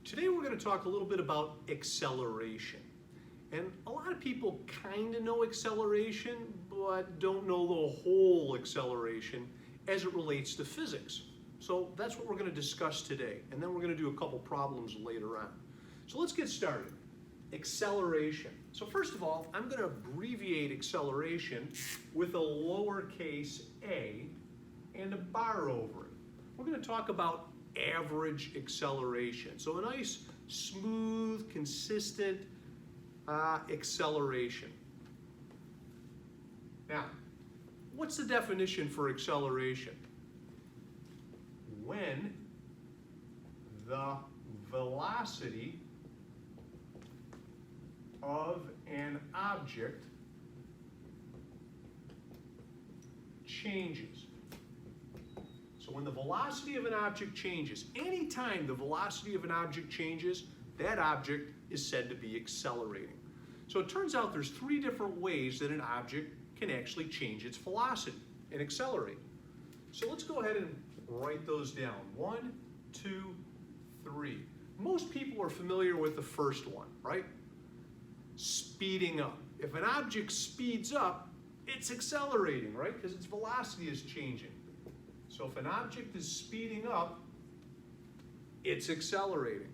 Today we're going to talk a little bit about acceleration. And a lot of people kind of know acceleration, but don't know the whole acceleration as it relates to physics. So that's what we're going to discuss today, and then we're going to do a couple problems later on. So let's get started. Acceleration. So first of all, I'm going to abbreviate acceleration with a lowercase a and a bar over it. We're going to talk about average acceleration. So a nice, smooth, consistent acceleration. Now, what's the definition for acceleration? When the velocity of an object changes. So when the velocity of an object changes, anytime the velocity of an object changes, that object is said to be accelerating. So it turns out there's three different ways that an object can actually change its velocity and accelerate. So let's go ahead and write those down. 1, 2, 3. Most people are familiar with the first one, right? Speeding up. If an object speeds up, it's accelerating, right? Because its velocity is changing. So if an object is speeding up, it's accelerating.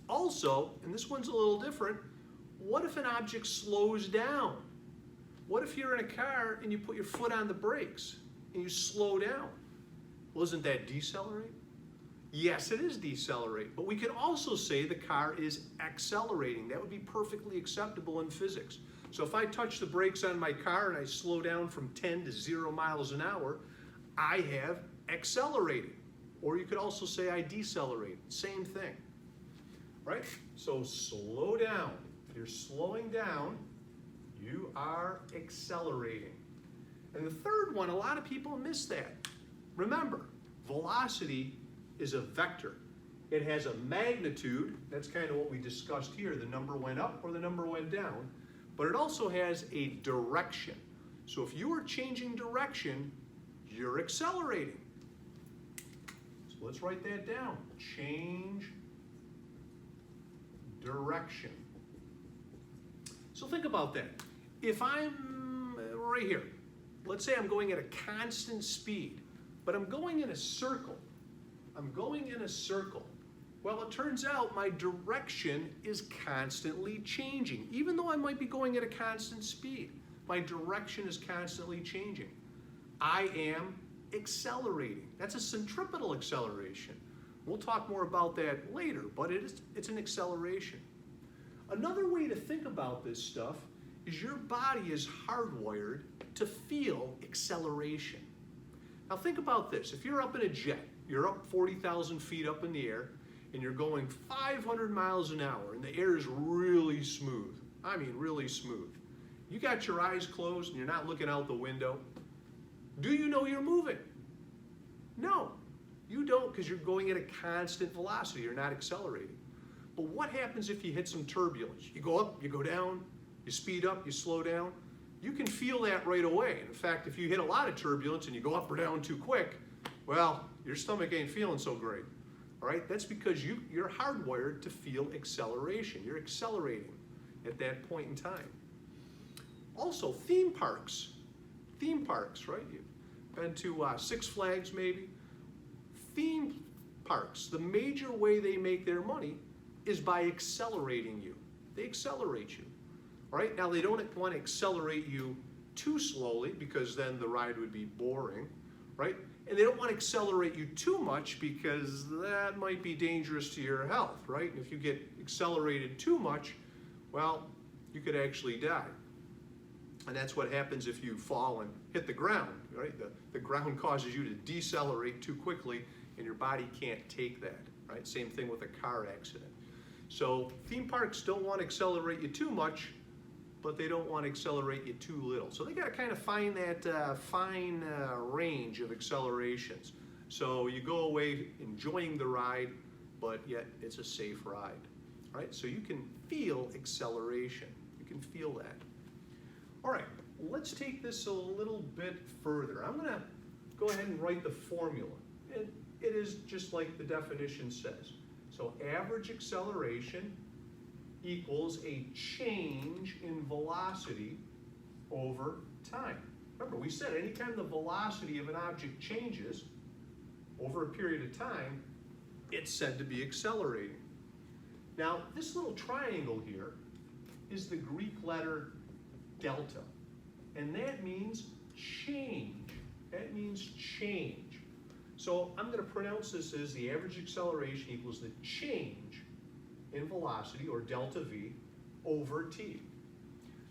Also, and this one's a little different, what if an object slows down? What if you're in a car and you put your foot on the brakes and you slow down? Well, isn't that decelerate? Yes, it is decelerate, but we can also say the car is accelerating. That would be perfectly acceptable in physics. So if I touch the brakes on my car and I slow down from 10 to 0 miles an hour, I have accelerated. Or you could also say I decelerated. Same thing, right? So slow down. If you're slowing down, you are accelerating. And the third one, a lot of people miss that. Remember, velocity is a vector. It has a magnitude. That's kind of what we discussed here. The number went up or the number went down. But it also has a direction. So if you are changing direction, you're accelerating. So let's write that down. Change direction. So think about that. If I'm right here, let's say I'm going at a constant speed, but I'm going in a circle. I'm going in a circle. Well, it turns out my direction is constantly changing. Even though I might be going at a constant speed, my direction is constantly changing. I am accelerating. That's a centripetal acceleration. We'll talk more about that later, but it's an acceleration. Another way to think about this stuff is your body is hardwired to feel acceleration. Now think about this. If you're up in a jet, you're up 40,000 feet up in the air, and you're going 500 miles an hour, and the air is really smooth. I mean, really smooth. You got your eyes closed, and you're not looking out the window. Do you know you're moving? No, you don't, because you're going at a constant velocity. You're not accelerating. But what happens if you hit some turbulence? You go up, you go down, you speed up, you slow down. You can feel that right away. In fact, if you hit a lot of turbulence and you go up or down too quick, well, your stomach ain't feeling so great. All right? That's because you're hardwired to feel acceleration. You're accelerating at that point in time. Also, theme parks. Theme parks, right? You've been to Six Flags maybe. Theme parks, the major way they make their money is by accelerating you. They accelerate you. All right? Now, they don't want to accelerate you too slowly because then the ride would be boring, right? And they don't want to accelerate you too much because that might be dangerous to your health, right? And if you get accelerated too much, well, you could actually die. And that's what happens if you fall and hit the ground, right? The ground causes you to decelerate too quickly and your body can't take that, right? Same thing with a car accident. So theme parks don't want to accelerate you too much, but they don't want to accelerate you too little. So they got to kind of find that fine range of accelerations. So you go away enjoying the ride, but yet it's a safe ride, right? So you can feel acceleration. You can feel that. All right, let's take this a little bit further. I'm going to go ahead and write the formula. It is just like the definition says. So average acceleration equals a change in velocity over time. Remember, we said anytime the velocity of an object changes over a period of time, it's said to be accelerating. Now, this little triangle here is the Greek letter delta, and that means change. That means change. So I'm going to pronounce this as the average acceleration equals the change in velocity, or delta v, over t.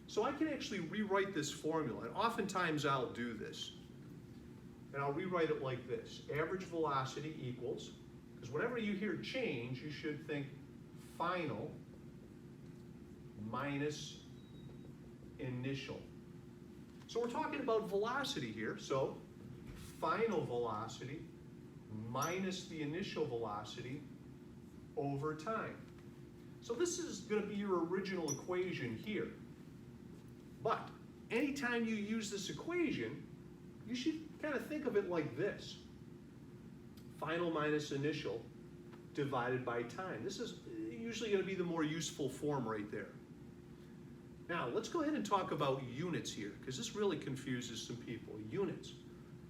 So I can actually rewrite this formula, and oftentimes I'll do this. And I'll rewrite it like this. Average velocity equals, because whenever you hear change, you should think final minus initial. So we're talking about velocity here, so final velocity minus the initial velocity over time. So this is going to be your original equation here. But anytime you use this equation, you should kind of think of it like this. Final minus initial divided by time. This is usually going to be the more useful form right there. Now, let's go ahead and talk about units here, because this really confuses some people. Units.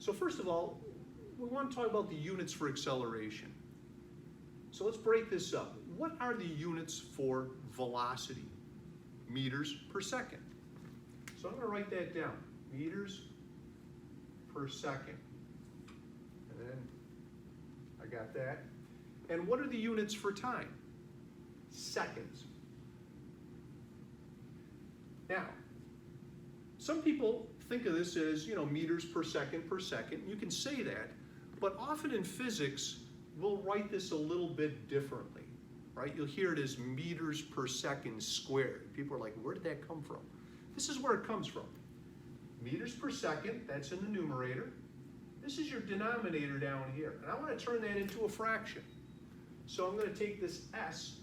So first of all, we want to talk about the units for acceleration. So let's break this up. What are the units for velocity? Meters per second. So I'm going to write that down. Meters per second. And then I got that. And what are the units for time? Seconds. Now, some people think of this as, meters per second per second. You can say that, but often in physics, we'll write this a little bit differently, right? You'll hear it as meters per second squared. People are like, where did that come from? This is where it comes from. Meters per second, that's in the numerator. This is your denominator down here, and I want to turn that into a fraction. So I'm going to take this s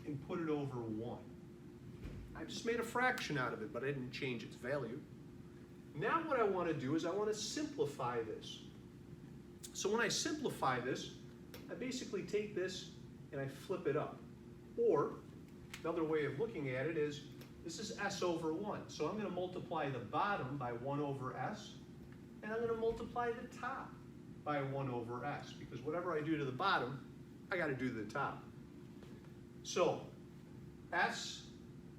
and put it over 1. I just made a fraction out of it, but I didn't change its value. Now what I want to do is I want to simplify this. So when I simplify this, I basically take this and I flip it up. Or another way of looking at it is, this is s over 1. So I'm going to multiply the bottom by 1 over s, and I'm going to multiply the top by 1 over s, because whatever I do to the bottom, I got to do to the top. So s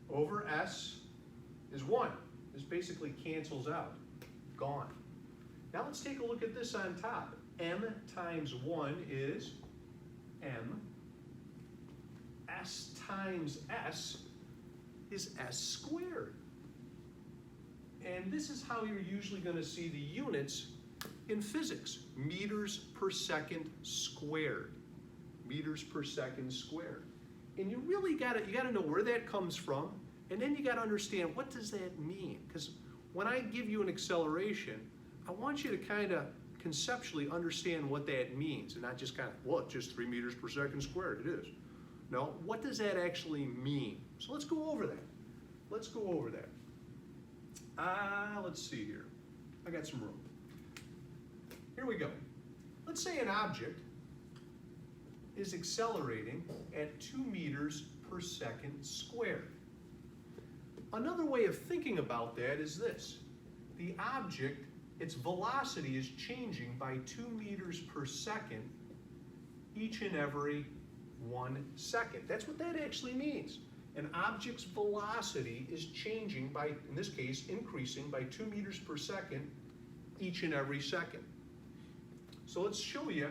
over s is 1. This basically cancels out. Gone. Now let's take a look at this on top. M times 1 is m. S times s is s squared. And this is how you're usually going to see the units in physics. Meters per second squared. Meters per second squared. And you really got to know where that comes from, and then you got to understand, what does that mean? Because when I give you an acceleration, I want you to kind of conceptually understand what that means, and not just kind of, well, it's just 3 meters per second squared. It is. No, what does that actually mean? So let's go over that. Let's go over that. Let's see here. I got some room. Here we go. Let's say an object is accelerating at 2 meters per second squared. Another way of thinking about that is this. The object, its velocity is changing by 2 meters per second each and every 1 second. That's what that actually means. An object's velocity is changing by, in this case, increasing by 2 meters per second each and every second. So let's show you,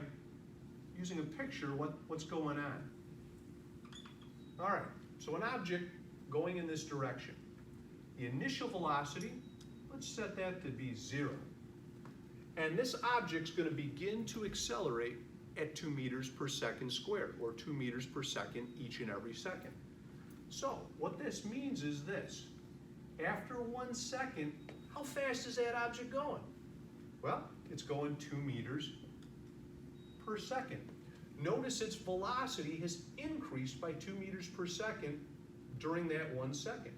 using a picture, what's going on. All right, so an object going in this direction. The initial velocity, let's set that to be 0. And this object's going to begin to accelerate at 2 meters per second squared, or 2 meters per second each and every second. So what this means is this. After 1 second, how fast is that object going? Well, it's going 2 meters per second. Notice its velocity has increased by 2 meters per second during that 1 second.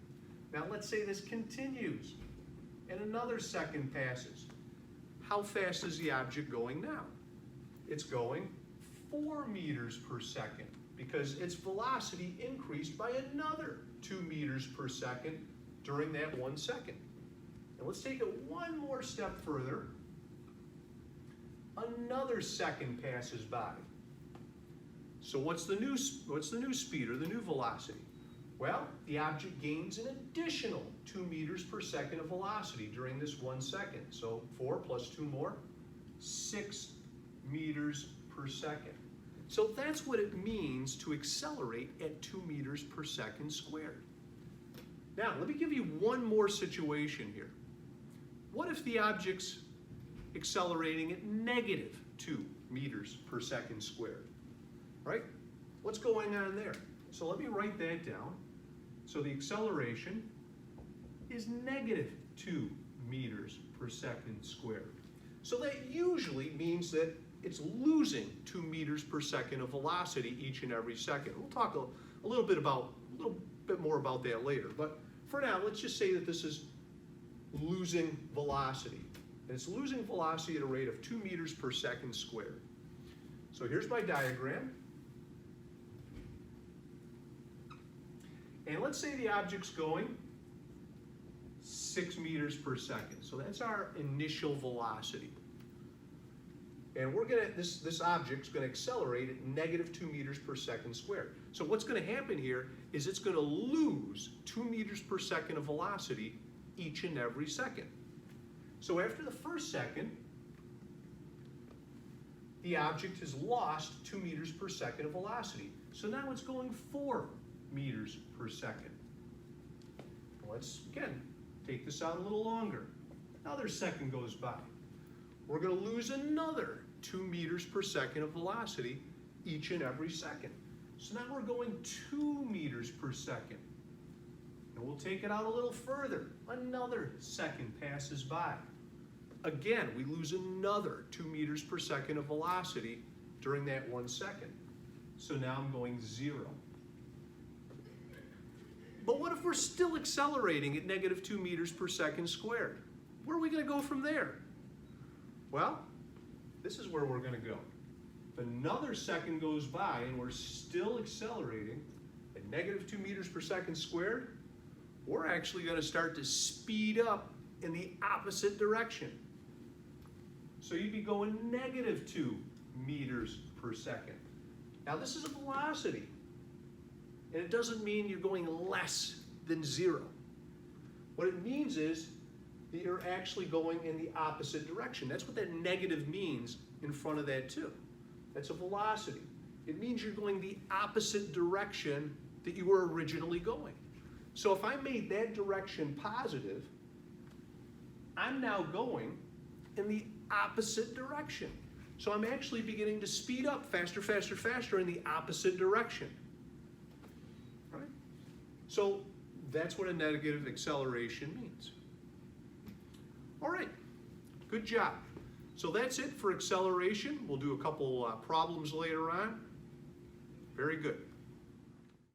Now let's say this continues and another second passes. How fast is the object going now? It's going 4 meters per second, because its velocity increased by another 2 meters per second during that 1 second. And let's take it one more step further. Another second passes by. So what's the new speed or the new velocity? Well, the object gains an additional 2 meters per second of velocity during this 1 second. So 4 plus 2 more, 6 meters per second. So that's what it means to accelerate at 2 meters per second squared. Now, let me give you one more situation here. What if the object's accelerating at negative 2 meters per second squared? Right? What's going on there? So let me write that down. So the acceleration is negative 2 meters per second squared. So that usually means that it's losing 2 meters per second of velocity each and every second. We'll talk a little bit more about that later. But for now, let's just say that this is losing velocity. And it's losing velocity at a rate of 2 meters per second squared. So here's my diagram. And let's say the object's going 6 meters per second. So that's our initial velocity. And this object's gonna accelerate at negative 2 meters per second squared. So what's gonna happen here is it's gonna lose 2 meters per second of velocity each and every second. So after the first second, the object has lost 2 meters per second of velocity. So now it's going 4 meters per second. Let's, again, take this out a little longer. Another second goes by. We're going to lose another 2 meters per second of velocity each and every second. So now we're going 2 meters per second. And we'll take it out a little further. Another second passes by. Again, we lose another 2 meters per second of velocity during that 1 second. So now I'm going 0. But what if we're still accelerating at negative 2 meters per second squared? Where are we going to go from there? Well, this is where we're going to go. If another second goes by and we're still accelerating at negative 2 meters per second squared, we're actually going to start to speed up in the opposite direction. So you'd be going negative 2 meters per second. Now this is a velocity. And it doesn't mean you're going less than 0. What it means is that you're actually going in the opposite direction. That's what that negative means in front of that 2. That's a velocity. It means you're going the opposite direction that you were originally going. So if I made that direction positive, I'm now going in the opposite direction. So I'm actually beginning to speed up faster, faster, faster in the opposite direction. Right? So that's what a negative acceleration means. All right, good job. So that's it for acceleration. We'll do a couple problems later on. Very good.